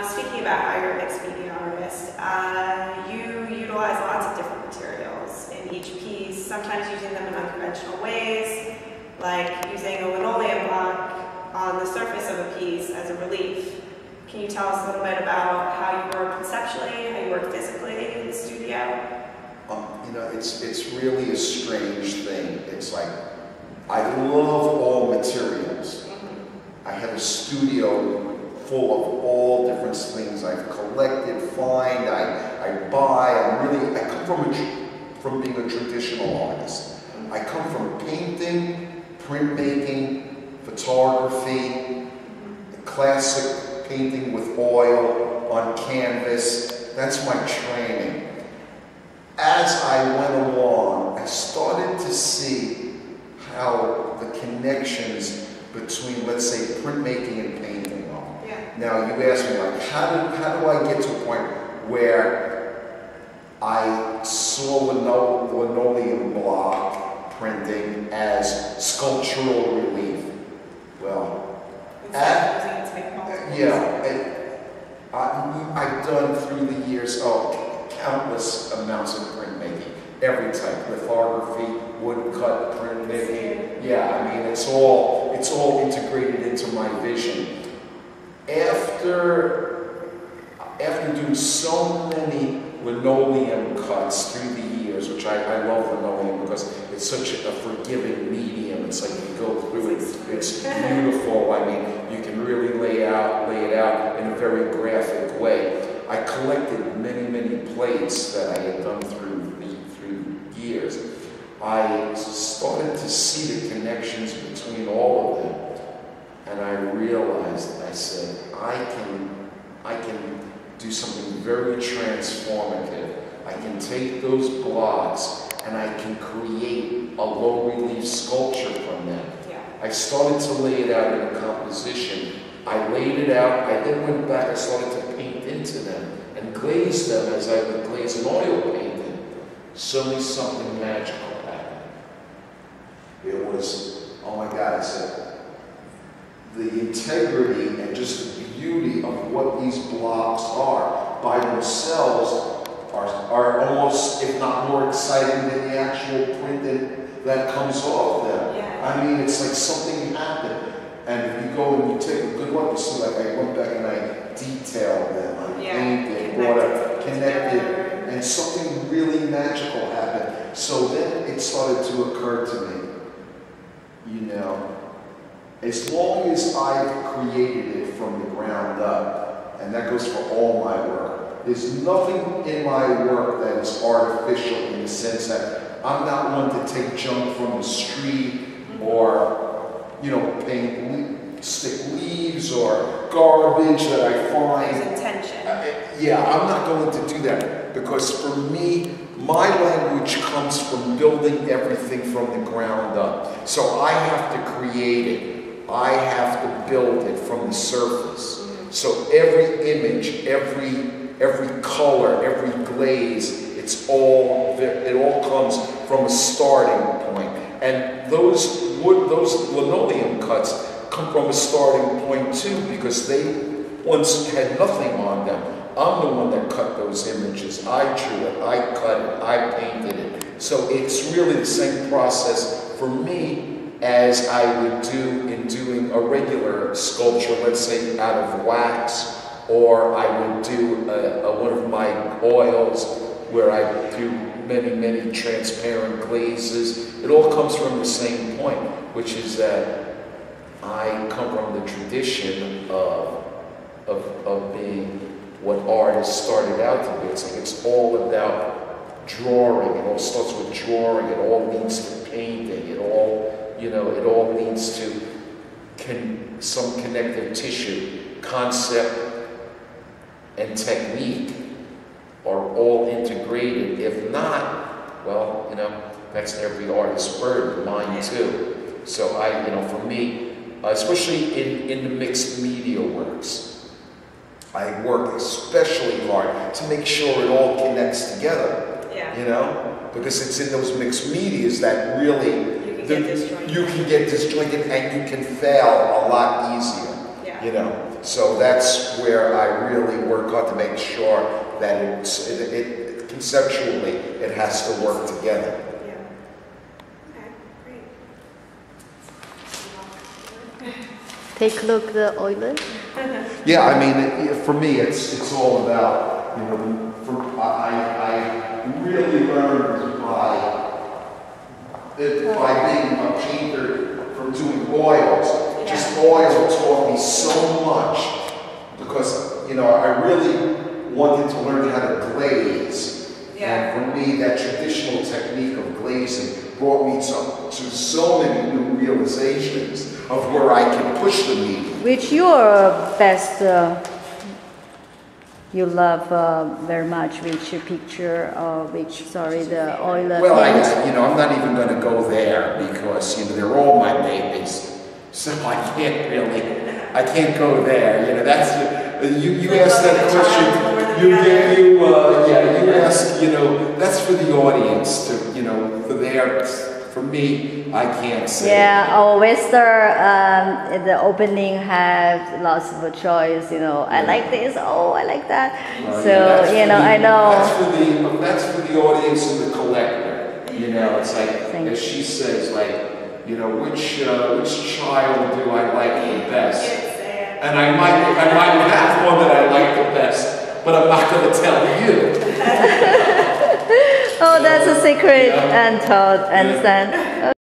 Speaking about how you're a mixed media artist, you utilize lots of different materials in each piece, sometimes using them in unconventional ways, like using a linoleum block on the surface of a piece as a relief. Can you tell us a little bit about how you work conceptually, how you work physically in the studio? You know, it's really a strange thing. It's like, I love all materials. I have a studio full of all different things I've collected, find, I buy. I come from being a traditional artist. I come from painting, printmaking, photography, classic painting with oil on canvas. That's my training. As I went along, I started to see how the connections between, let's say, printmaking and painting are. Yeah. Now, you ask me, like, how do I get to a point where I saw linoleum block printing as sculptural relief? Well, I've done through the years, countless amounts of printmaking, every type, lithography, woodcut, printmaking. Yeah, I mean, it's all integrated into my vision. After doing so many linoleum cuts through the years, which I love linoleum because it's such a forgiving medium. It's like you go through it, it's beautiful. I mean, you can really lay it out in a very graphic way. I collected many plates that I had done through years. I started to see the connections between all of them, and I realized, I said, I can do something very transformative. I can take those blocks and I can create a low relief sculpture from them. Yeah. I started to lay it out in a composition. I laid it out, I then went back, I started to paint into them and glaze them as I would glaze an oil painting. Suddenly something magical happened. It was, oh my God, I said, the integrity and just the beauty of what these blocks are by themselves are almost, if not more exciting than the actual print that comes off them. Yeah. I mean, it's like something happened. And if you go and you take a good look, you see, like, I went back and I detailed them, I painted, connected, and something really magical happened. So then it started to occur to me, you know, as long as I've created it from the ground up, and that goes for all my work, there's nothing in my work that is artificial in the sense that I'm not one to take junk from the street or, you know, stick leaves or garbage that I find. There's intention. Yeah, I'm not going to do that because for me, my language comes from building everything from the ground up. So I have to create it. I have to build it from the surface. So every image, every color, every glaze, it all comes from a starting point. And those linoleum cuts come from a starting point too, because they once had nothing on them. I'm the one that cut those images. I drew it, I cut it, I painted it. So it's really the same process for me as I would do in doing a regular sculpture, let's say out of wax, or I would do one of my oils where I do many transparent glazes. It all comes from the same point, which is that I come from the tradition of being what artists started out to be. It's like it's all about drawing. It all starts with drawing. It all leads to painting. It all, you know, it all leads to some connective tissue. Concept and technique are all integrated. If not, well, you know, that's every artist's burden, mine too. So for me, especially in the mixed media works, I work especially hard to make sure it all connects together. Yeah. You know, because it's in those mixed medias that really you can get disjointed and you can fail a lot easier. Yeah. You know, so that's where I really work hard to make sure that it conceptually it has to work together. Yeah. Okay, great. Take a look at the oiler. Yeah, I mean, for me, it's all about, you know, I really learned by being a painter from doing oils. Just oil taught me so much because, you know, I really wanted to learn how to glaze. And for me, that traditional technique of glazing brought me to so many new realizations of where I can push the medium. Which your best, you love very much, which picture or the oil paint? You know, I'm not even going to go there because, you know, they're all my babies. So I can't go there. You know, that's, you asked that question, you ask, you know, that's for the audience to, you know, for me, I can't say. Yeah, our Western, the opening have lots of choice, you know, I like this, oh, I like that. So, you know, I know. That's for the audience and the collector. You know, it's like, as she says, like, you know, which child do I like the best? And I might have one that I like the best, but I'm not going to tell you. Oh, that's a secret, and Todd, understand.